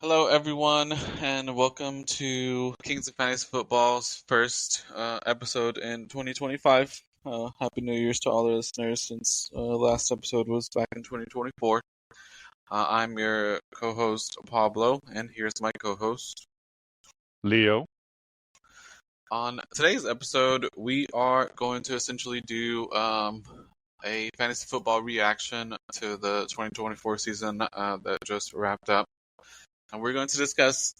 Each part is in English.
Hello, everyone, and welcome to Kings of Fantasy Football's first episode in 2025. Happy New Year's to all the listeners since last episode was back in 2024. I'm your co host, Pablo, and here's my co host. Leo. On today's episode, we are going to essentially do a fantasy football reaction to the 2024 season that just wrapped up. And we're going to discuss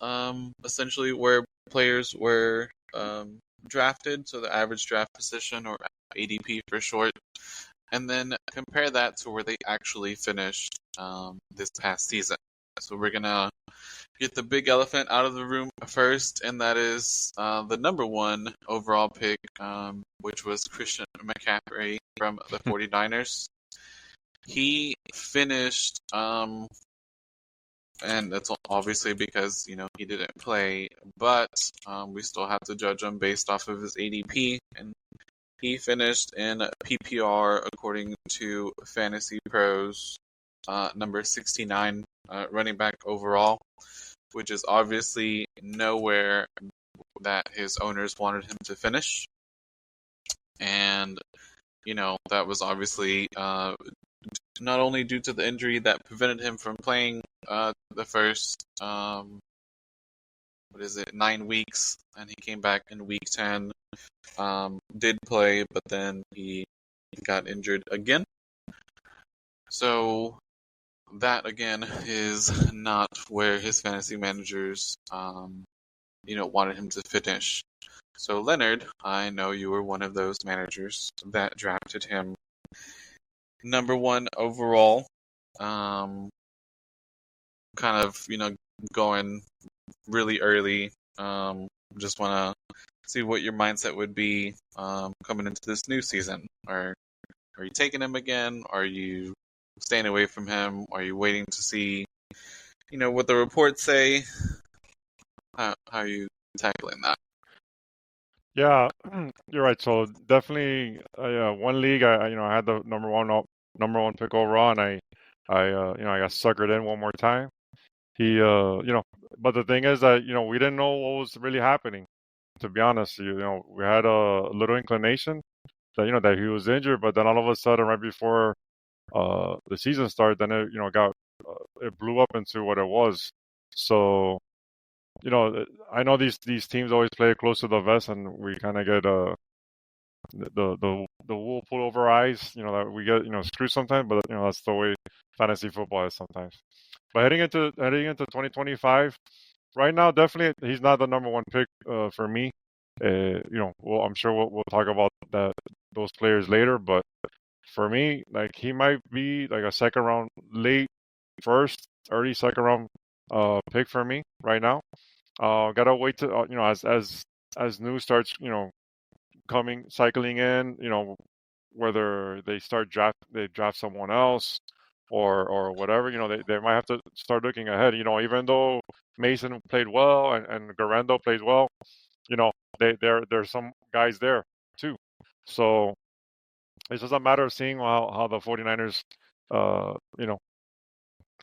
essentially where players were drafted, so the average draft position, or ADP for short, and then compare that to where they actually finished this past season. So we're going to get the big elephant out of the room first, and that is the number one overall pick, which was Christian McCaffrey from the 49ers. He finished and that's obviously because he didn't play, but we still have to judge him based off of his ADP, and he finished in PPR according to Fantasy Pros, number 69 running back overall, which is obviously nowhere that his owners wanted him to finish, and that was obviously not only due to the injury that prevented him from playing the first 9 weeks, and he came back in week 10, did play, but then he got injured again. So that again is not where his fantasy managers wanted him to finish. So Leonard, I know you were one of those managers that drafted him number one overall. Kind of, going really early. Just want to see what your mindset would be coming into this new season. Are you taking him again? Are you staying away from him? Are you waiting to see, what the reports say? How are you tackling that? Yeah, you're right. So definitely, one league. I had the number one pick overall, and I got suckered in one more time. But the thing is that we didn't know what was really happening. To be honest, we had a little inclination that that he was injured, but then all of a sudden, right before the season started, then it blew up into what it was. So. I know these teams always play close to the vest, and we kind of get the wool pulled over our eyes. That we get screwed sometimes, but that's the way fantasy football is sometimes. But heading into 2025, right now definitely he's not the number one pick for me. Well, I'm sure we'll talk about those players later, but for me, like he might be like a second round, late first, early second round pick for me right now. Gotta wait to as news starts cycling in, whether they draft someone else or whatever, they might have to start looking ahead. Even though Mason played well and Garando played well, you know there's some guys there too. So it's just a matter of seeing how the 49ers uh you know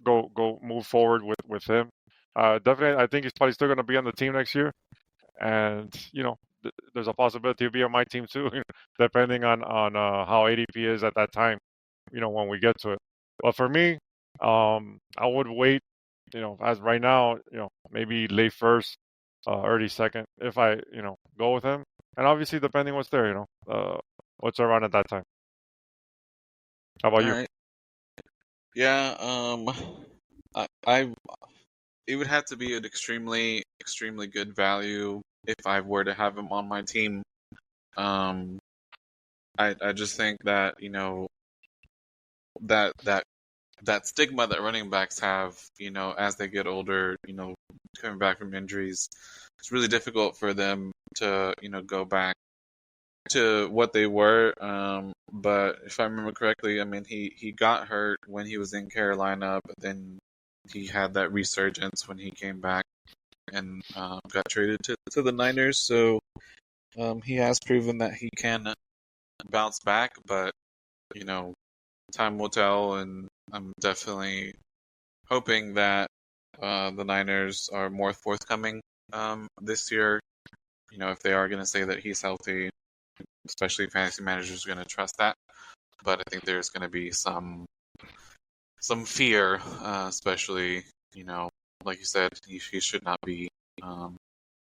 go move forward with him. Definitely, I think he's probably still going to be on the team next year, and there's a possibility he'll be on my team too, depending on how ADP is at that time. When we get to it. But for me, I would wait. As right now, maybe late first, early second, if I go with him, and obviously depending what's there, what's around at that time. How about All you? right. Yeah. I it would have to be an extremely, extremely good value if I were to have him on my team. Um, I just think that that that that stigma that running backs have, as they get older, coming back from injuries, it's really difficult for them to, go back to what they were. But if I remember correctly, I mean, he got hurt when he was in Carolina, but then he had that resurgence when he came back and got traded to the Niners. So he has proven that he can bounce back, but you know, time will tell, and I'm definitely hoping that the Niners are more forthcoming this year. If they are going to say that he's healthy, especially fantasy managers are going to trust that. But I think there's going to be some fear, especially, like you said, he should not be, the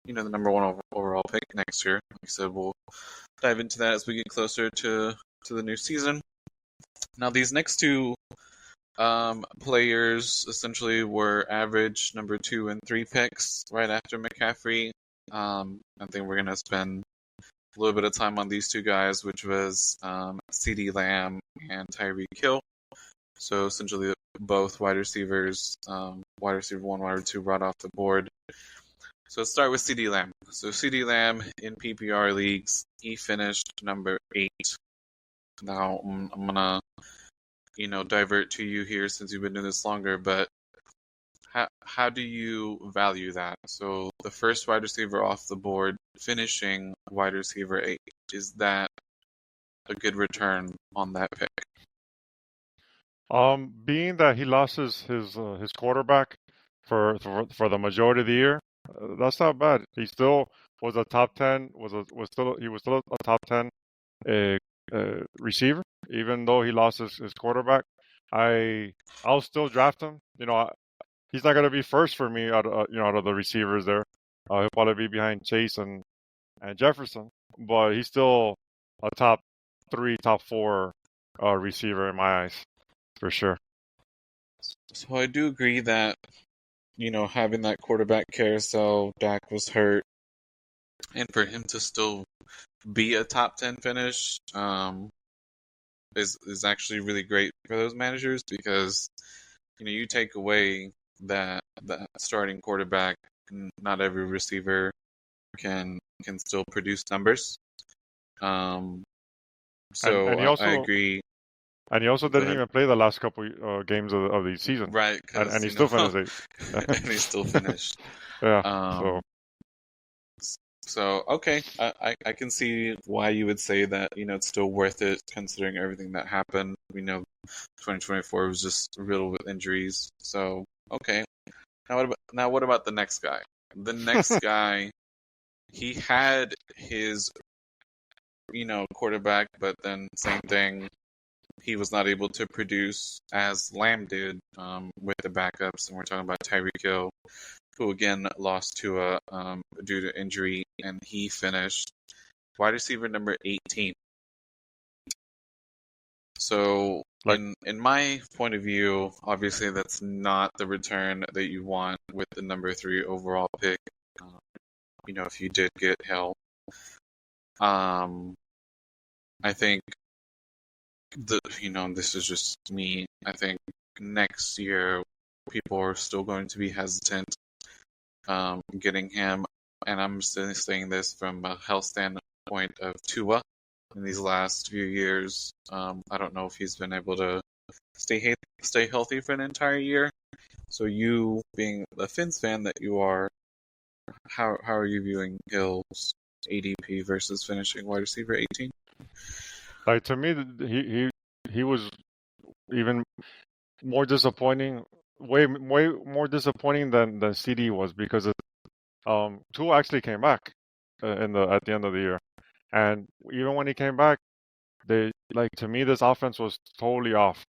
number one overall pick next year. Like I said, we'll dive into that as we get closer to the new season. Now, these next two players essentially were average number 2 and 3 picks right after McCaffrey. I think we're going to spend a little bit of time on these two guys, which was CeeDee Lamb and Tyreek Hill. So essentially both wide receivers, wide receiver 1, wide receiver 2 right off the board. So let's start with CeeDee Lamb. So CeeDee Lamb in PPR leagues, he finished number 8. Now I'm going to divert to you here since you've been doing this longer, but how do you value that? So the first wide receiver off the board finishing wide receiver 8, is that a good return on that pick? Being that he lost his quarterback for the majority of the year, that's not bad. He still was a top 10 he was still a top 10 receiver, even though he lost his quarterback. I'll still draft him. He's not gonna be first for me out of the receivers there. He'll probably be behind Chase and Jefferson, but he's still a top 3, top 4 receiver in my eyes, for sure. So I do agree that, having that quarterback carousel, Dak was hurt, and for him to still be a top 10 finish is actually really great for those managers because, you take away that starting quarterback, not every receiver can still produce numbers. So And he also I agree. And he also didn't even play the last couple games of the season. Right, and he still finished 8th. And he still finished. Yeah. So okay, I can see why you would say that, it's still worth it considering everything that happened. 2024 was just riddled with injuries. So okay. Now what about the next guy? The next guy, he had his quarterback, but then same thing. He was not able to produce as Lamb did with the backups, and we're talking about Tyreek Hill, who again lost to due to injury, and he finished wide receiver number 18. So, in my point of view, obviously that's not the return that you want with the number 3 overall pick. If you did get Hill, I think this is just me. I think next year people are still going to be hesitant getting him, and I'm still saying this from a health standpoint of Tua. In these last few years, I don't know if he's been able to stay healthy for an entire year. So you, being the Fins fan that you are, how are you viewing Hill's ADP versus finishing wide receiver 18? Like, to me, he was even more disappointing, way more disappointing than CeeDee was, because Tua actually came back at the end of the year, and even when he came back, to me, this offense was totally off.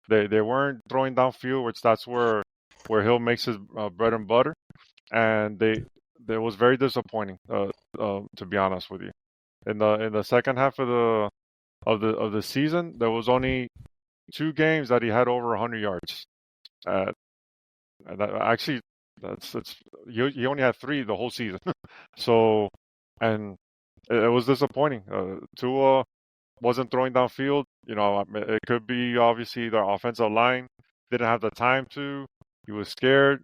They weren't throwing downfield, which that's where Hill makes his bread and butter, and it was very disappointing, to be honest with you. In the second half of the season, there was only 2 games that he had over 100 yards. And actually, he only had 3 the whole season. So, and it was disappointing. Tua wasn't throwing downfield. It could be obviously the offensive line didn't have the time to. He was scared.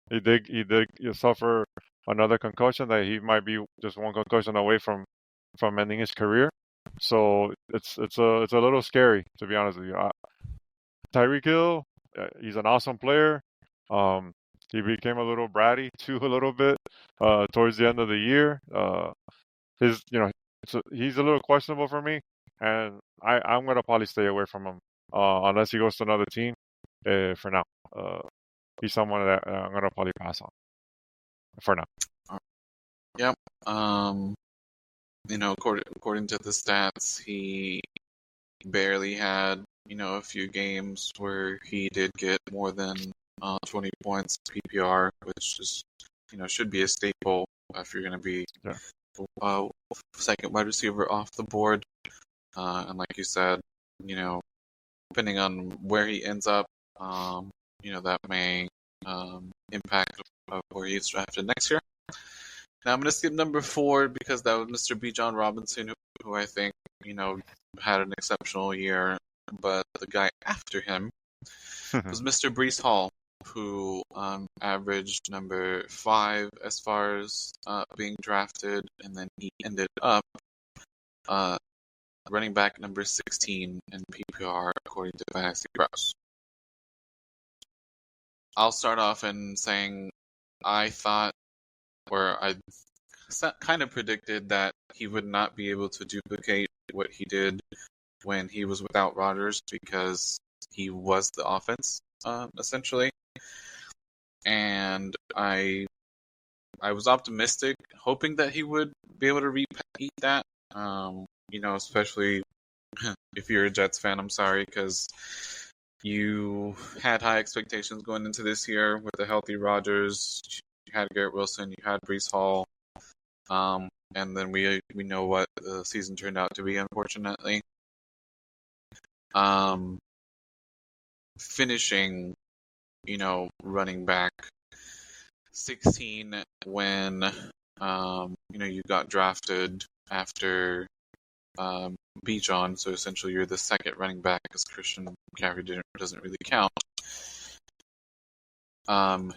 He did suffer another concussion, that he might be just one concussion away from ending his career. So it's a little scary, to be honest with you. Tyreek Hill, he's an awesome player. He became a little bratty too, a little bit towards the end of the year. He's a little questionable for me, and I'm gonna probably stay away from him unless he goes to another team for now. he's someone that I'm gonna probably pass on for now. Yep. According to the stats, he barely had, a few games where he did get more than 20 points PPR, which is, should be a staple if you're going to be second wide receiver off the board. And like you said, depending on where he ends up, that may impact where he's drafted next year. Now I'm going to skip number 4 because that was Mr. Bijan Robinson, who I think, had an exceptional year. But the guy after him was Mr. Breece Hall, who averaged number 5 as far as being drafted, and then he ended up running back number 16 in PPR according to Fantasy Pros. I'll start off in saying I thought, or I kind of predicted that he would not be able to duplicate what he did when he was without Rodgers because he was the offense, essentially. And I was optimistic, hoping that he would be able to repeat that. Especially if you're a Jets fan, I'm sorry, because you had high expectations going into this year with a healthy Rodgers. You had Garrett Wilson, you had Breece Hall, and then we know what the season turned out to be, unfortunately. Finishing, running back 16 when you got drafted after Bijan, so essentially you're the second running back because Christian McCaffrey doesn't really count. What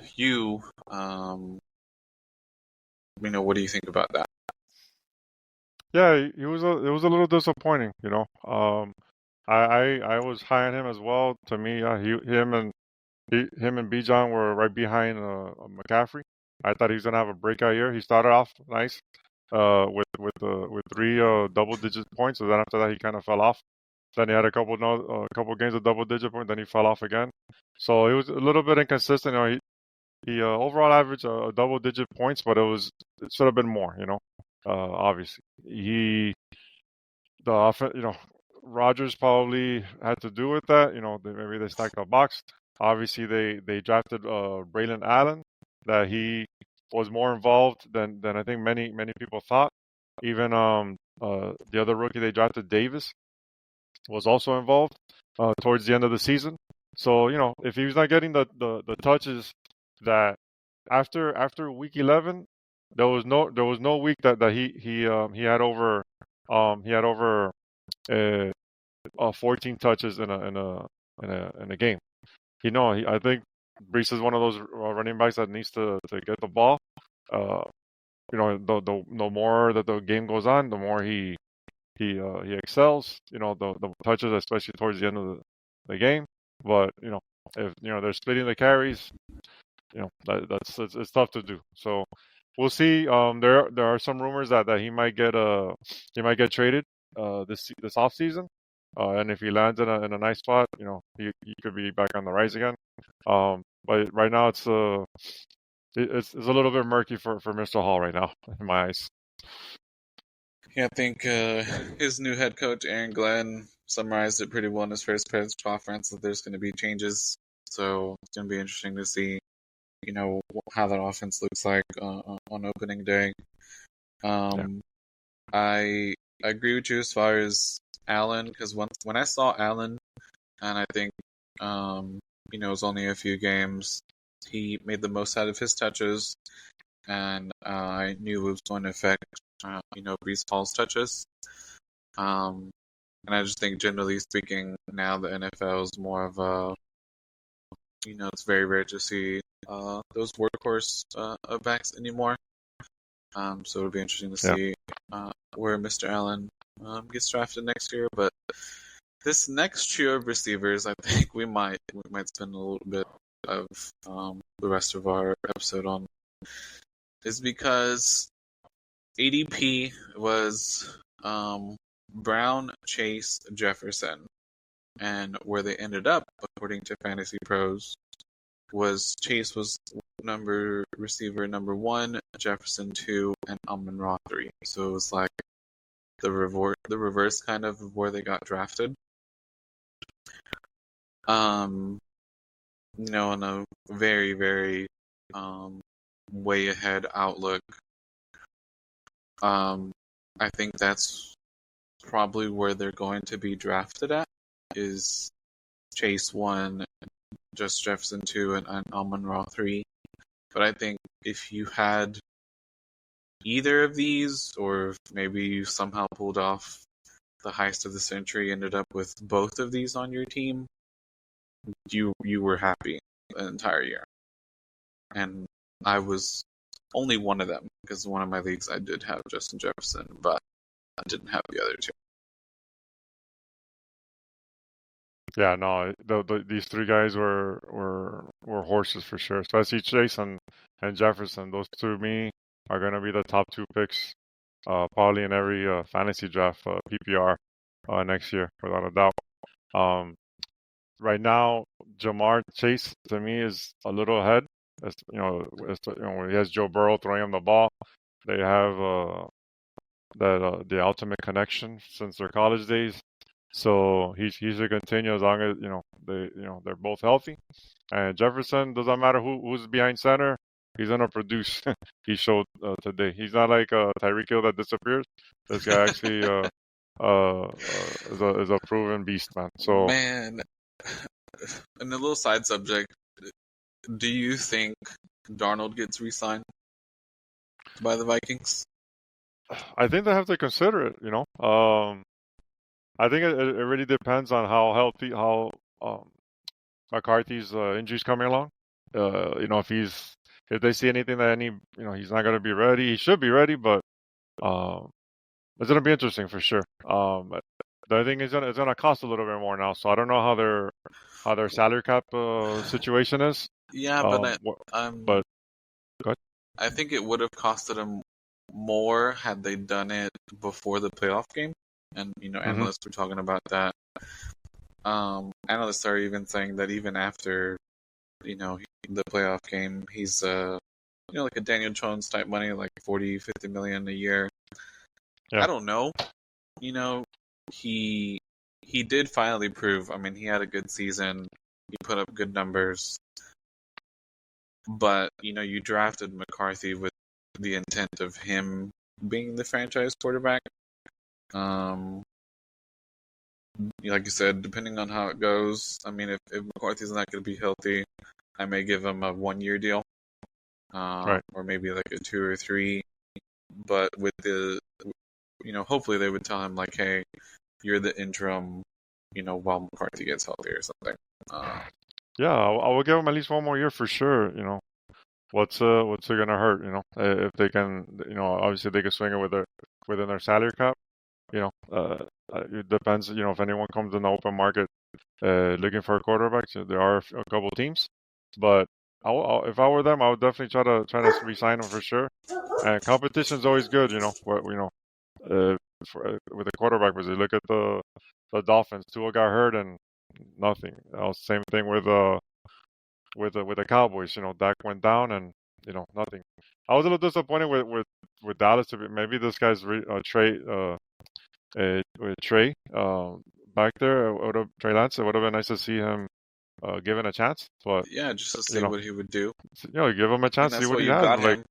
do you think about that? Yeah, it was a little disappointing, I was high on him as well. To me, him and Bijan were right behind McCaffrey. I thought he was gonna have a breakout year. He started off nice, with 3 double-digit points. So then after that, he kind of fell off. Then he had a couple games of double-digit points. Then he fell off again. So he was a little bit inconsistent. He overall averaged a double-digit points, but it should have been more. Obviously Rodgers probably had to do with that. Maybe they stacked the box. Obviously, they drafted Braylon Allen, that he was more involved than I think many people thought. Even the other rookie they drafted, Davis, was also involved towards the end of the season. So if he was not getting the touches that after week 11, there was no week that he had over 14 touches in a game. I think Breece is one of those running backs that needs to get the ball. The more that the game goes on, the more he excels. The touches, especially towards the end of the game. But if they're splitting the carries, it's tough to do. So we'll see. There are some rumors that he might get traded this off season. And if he lands in a nice spot, he could be back on the rise again. But right now it's a little bit murky for Mr. Hall right now in my eyes. Yeah, I think his new head coach Aaron Glenn summarized it pretty well in his first press conference that there's going to be changes. So it's going to be interesting to see, how that offense looks like on opening day. I agree with you as far as Allen, because when I saw Allen, and I think it was only a few games, he made the most out of his touches, and I knew it was going to affect Breece Hall's touches. And I just think, generally speaking, now the NFL is more of a, it's very rare to see those workhorse backs anymore. So it'll be interesting to see where Mr. Allen gets drafted next year. But this next trio of receivers, I think we might spend a little bit of the rest of our episode on, is because ADP was Brown, Chase, Jefferson, and where they ended up, according to Fantasy Pros, was Chase was receiver number 1, Jefferson 2, and Amon-Ra 3. So it was like the reverse kind of where they got drafted. In a very, very way ahead outlook. I think that's probably where they're going to be drafted at, is Chase 1, just Jefferson 2, and Amon-Ra 3. But I think if you had either of these, or if maybe you somehow pulled off the heist of the century, ended up with both of these on your team, you were happy the entire year. And I was only one of them, because one of my leagues I did have Justin Jefferson, but I didn't have the other two. Yeah, no, these three guys were horses for sure. Especially Chase and Jefferson. Those two, to me, are gonna be the top 2 picks, probably in every fantasy draft, PPR, next year, without a doubt. Right now, Jamar Chase to me is a little ahead. He has Joe Burrow throwing him the ball. They have the ultimate connection since their college days. So he should continue as long as they're both healthy. And Jefferson, doesn't matter who's behind center, he's gonna produce. He showed today. He's not like Tyreek Hill that disappears. This guy actually is a proven beast, man. So man, and a little side subject, do you think Darnold gets re-signed by the Vikings? I think they have to consider it. I think it really depends on how healthy, how McCarthy's injuries coming along. If they see anything that he's not going to be ready. He should be ready, but it's going to be interesting for sure. The thing is, it's going to cost a little bit more now, so I don't know how their salary cap situation is. Yeah, but go ahead. I think it would have costed them more had they done it before the playoff game. And analysts were talking about that. Analysts are even saying that even after the playoff game, he's like a Daniel Jones type money, like 40-50 million a year. Yeah. I don't know. He did finally prove. I mean, he had a good season. He put up good numbers. But you drafted McCarthy with the intent of him being the franchise quarterback. Like you said, depending on how it goes, I mean, if McCarthy's not going to be healthy, I may give him a 1-year deal, right, or maybe like a 2 or 3. But with hopefully they would tell him like, hey, you're the interim, while McCarthy gets healthy or something. Yeah, I will give him at least 1 more year for sure. What's it gonna hurt? If they can, obviously they can swing it within their salary cap. It depends. If anyone comes in the open market looking for a quarterback, so there are a couple teams. But if I were them, I would definitely try to re-sign him for sure. And competition is always good. With the quarterback position, look at the Dolphins. Tua got hurt and nothing. Same thing with the Cowboys. Dak went down and nothing. I was a little disappointed with Dallas. Maybe this guy's Trey back there. Trey Lance. It would have been nice to see him given a chance. But yeah, just to see what he would do. Give him a chance. See what he has. Like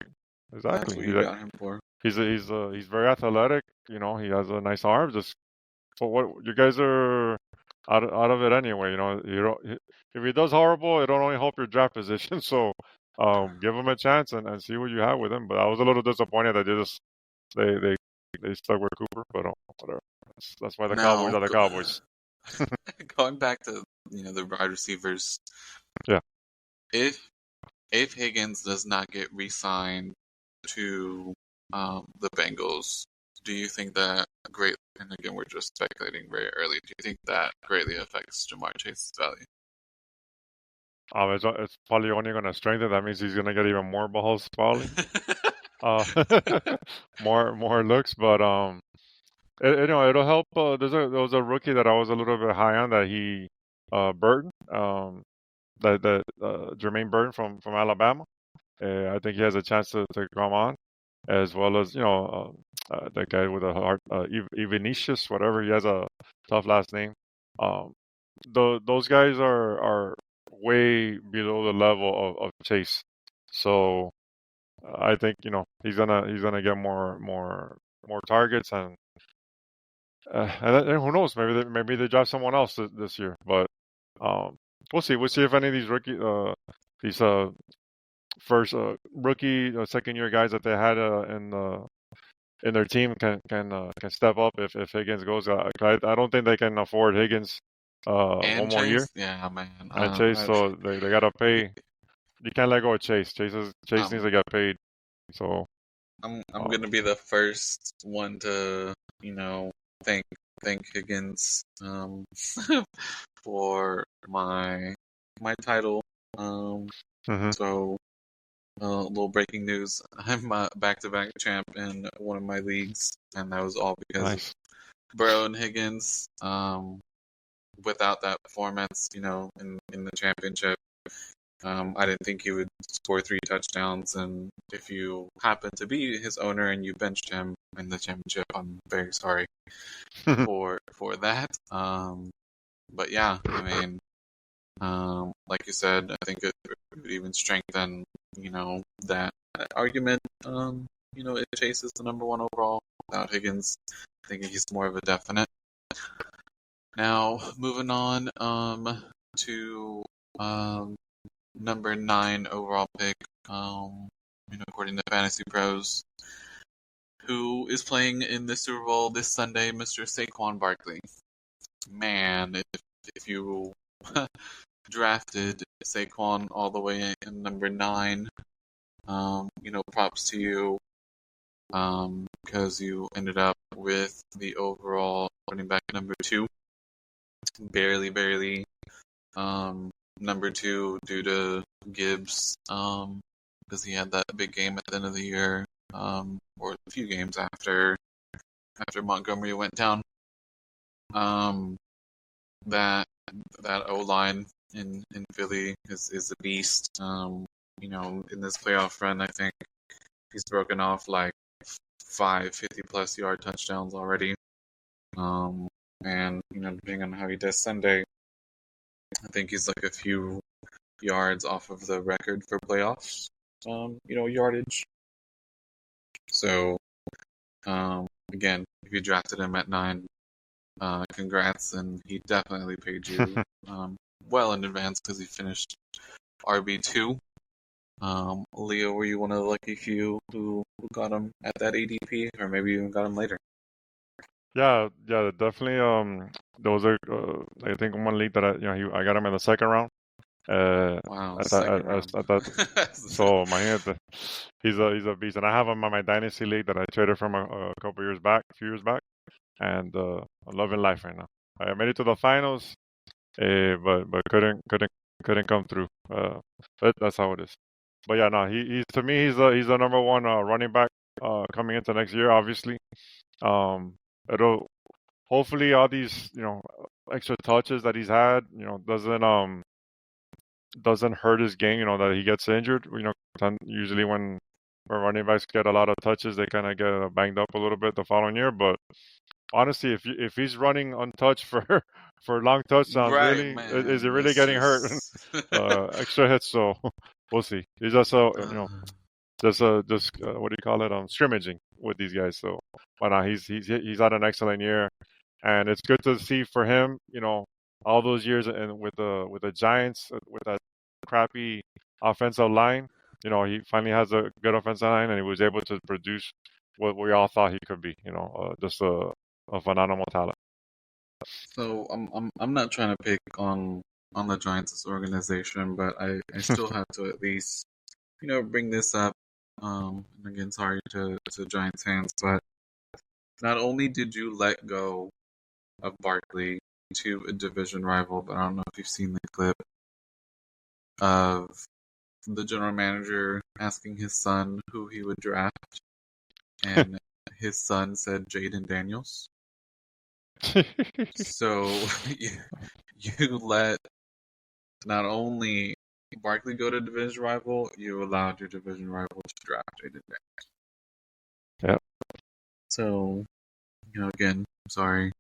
exactly. That's what you got him for. He's very athletic. He has a nice arm. Just for what you guys are out of it anyway. If he does horrible, it don't only help your draft position. So give him a chance and see what you have with him. But I was a little disappointed that they stuck with Cooper. But whatever. That's why the Cowboys are the Cowboys. Going back to the wide receivers. Yeah. If Higgins does not get re-signed to the Bengals, do you think that great? And again, we're just speculating very early. Do you think that greatly affects Jamar Chase's value? It's probably only going to strengthen. That means he's going to get even more balls, probably. More looks, but it'll help. There was a rookie that I was a little bit high on that Burton. Jermaine Burton from Alabama. I think he has a chance to come on, as well as that guy with a heart, Ivanicius, whatever. He has a tough last name. Um, those guys are way below the level of Chase. So I think he's gonna get more targets and who knows, maybe they draft someone else this year. But we'll see. We'll see if any of these these first rookie second year guys that they had in their team can step up if Higgins goes. I don't think they can afford Higgins And one more year Chase, yeah, man. and Chase, so they gotta pay. You can't let go of Chase. Chase needs to get paid. So I'm gonna be the first one to thank Higgins for my title. mhm. So a little breaking news: I'm a back-to-back champ in one of my leagues, and that was all because of Nice. Burrow and Higgins. Without that performance, in the championship, I didn't think he would score 3 touchdowns. And if you happen to be his owner and you benched him in the championship, I'm very sorry for that. But yeah, I mean, like you said, I think it would even strengthen, that argument. If Chase is the number one overall without Higgins, I think he's more of a definite. Now, moving on to number 9 overall pick, according to Fantasy Pros, who is playing in the Super Bowl this Sunday, Mr. Saquon Barkley. Man, if you drafted Saquon all the way in number 9, props to you, because you ended up with the overall running back number 2. Barely, number 2 due to Gibbs, because he had that big game at the end of the year, or a few games after Montgomery went down. That O-line in Philly is a beast. In this playoff run, I think he's broken off like 5 50-plus yard touchdowns already. And depending on how he does Sunday, I think he's like a few yards off of the record for playoffs. Yardage. So, again, if you drafted him at 9, congrats, and he definitely paid you well in advance because he finished RB2. Leo, were you one of the lucky few who got him at that ADP, or maybe even got him later? Yeah, definitely. There was I think one league that I got him in the second round. Wow, At second that, round. so he's a beast, and I have him on my dynasty league that I traded from a few years back, and I'm loving life right now. I made it to the finals, but couldn't come through. But that's how it is. But yeah, no, he's to me he's the number one running back coming into next year. Obviously, it'll hopefully all these extra touches that he's had doesn't hurt his game. That he gets injured. Usually when running backs get a lot of touches, they kind of get banged up a little bit the following year. But honestly, if he's running untouched for for long touchdowns, Right, really, is he man. really It's getting hurt? just. Extra hits, so we'll see. He's also just what do you call it? Scrimmaging with these guys. So, but now he's had an excellent year, and it's good to see for him. All those years and with the Giants with that crappy offensive line. He finally has a good offensive line, and he was able to produce what we all thought he could be. Just a phenomenal talent. So I'm not trying to pick on the Giants organization, but I still have to at least bring this up. And again, sorry to Giants fans, but not only did you let go of Barkley to a division rival, but I don't know if you've seen the clip of the general manager asking his son who he would draft, and his son said Jaden Daniels. So you let not only Barkley go to division rival, you allowed your division rival to draft Jaden Daniels. Yeah. So, again, sorry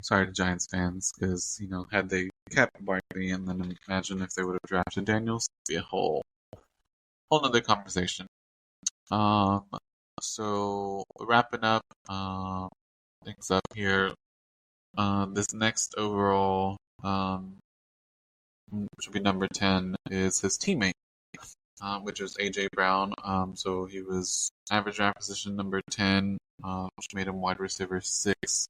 to Giants fans, because had they kept Barkley, and then imagine if they would have drafted Daniels, it'd be a whole nother conversation. So wrapping up things up here. This next overall, which would be number 10, is his teammate, which is AJ Brown. So he was average draft position number 10, which made him wide receiver 6,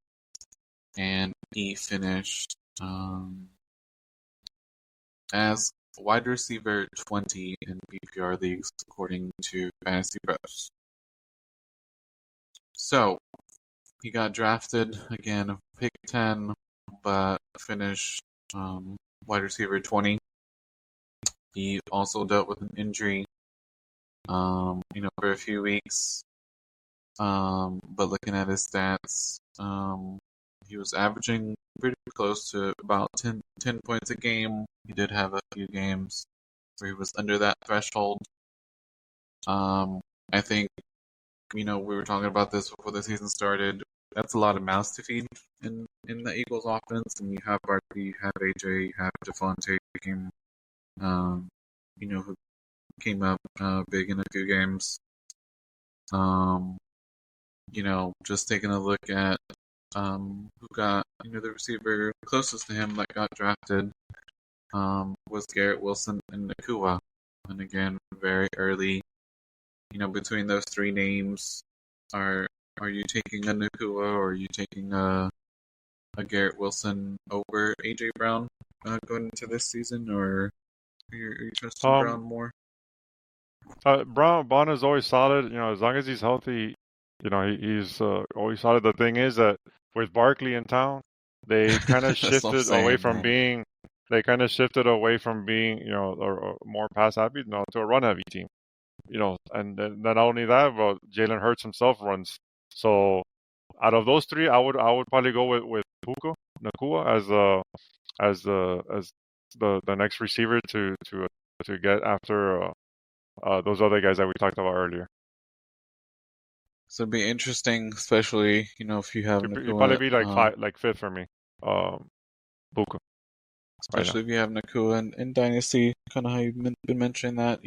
and he finished as wide receiver 20 in PPR leagues according to Fantasy Pros. So he got drafted again, pick 10, but finished wide receiver 20. He also dealt with an injury, for a few weeks. But looking at his stats, he was averaging pretty close to about 10 points a game. He did have a few games where he was under that threshold. I think, we were talking about this before the season started. That's a lot of mouths to feed in the Eagles offense. And you have Barkley, you have AJ, you have Devontae, who came up big in a few games. Just taking a look at who got the receiver closest to him that got drafted was Garrett Wilson and Nacua. And again, very early. Between those three names, are you taking a Nacua, or are you taking a Garrett Wilson over AJ Brown going into this season, or are you trusting Brown more? Brown is always solid. As long as he's healthy, he's always solid. The thing is that with Barkley in town, they kind of shifted away from being. They kind of shifted away from being, a more pass happy, to a run heavy team. And not only that, but Jalen Hurts himself runs. So out of those three, I would probably go with Puka Nacua as the next receiver to get after those other guys that we talked about earlier. So it'd be interesting, especially if you have Nacua. He'd probably be like fifth for me, Puka. Especially if you have Nacua in Dynasty, kind of how you've been mentioning that.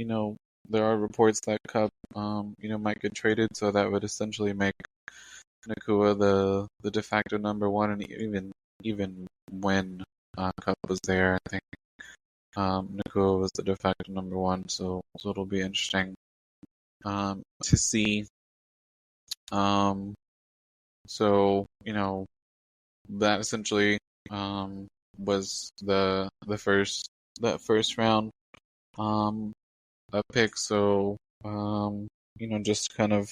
There are reports that Kupp, might get traded, so that would essentially make Nacua the de facto number one, and even when Kupp was there, I think Nacua was the de facto number one. So it'll be interesting to see. So that essentially was the first round pick. So just kind of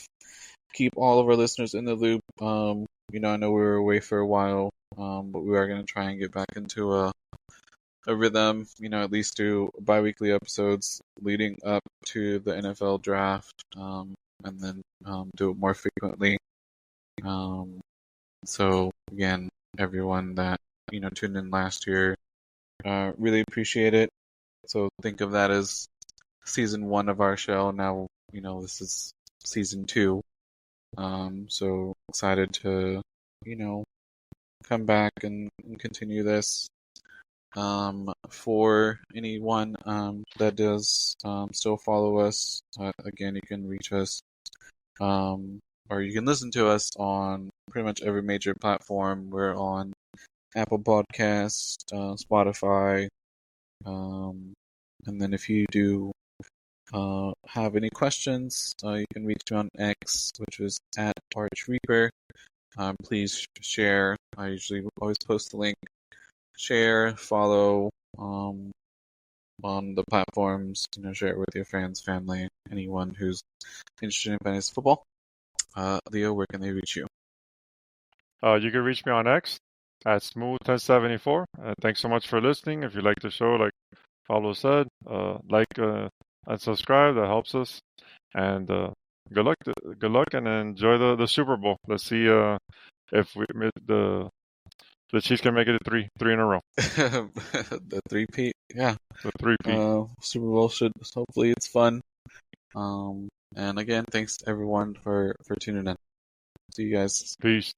keep all of our listeners in the loop. I know we were away for a while, but we are going to try and get back into a rhythm. At least do bi-weekly episodes leading up to the NFL draft, and then do it more frequently. So again, everyone that tuned in last year, really appreciate it. So think of that as season 1 of our show. Now this is season 2. So excited to come back and continue this. For anyone that does still follow us, again, you can reach us, or you can listen to us on pretty much every major platform. We're on Apple Podcasts, Spotify, and then if you do have any questions, you can reach me on X, which is at ArchReaper. Please share. I usually always post the link. Share, follow on the platforms. Share it with your friends, family, anyone who's interested in fantasy football. Leo, where can they reach you? You can reach me on X at Smooth1074. Thanks so much for listening. If you like the show, like Pablo said, like and subscribe. That helps us. And good luck, and enjoy the Super Bowl. Let's see if the Chiefs can make it to three in a row. The three-peat, yeah. The three-peat. Super Bowl should hopefully it's fun. And again, thanks everyone for tuning in. See you guys. Peace.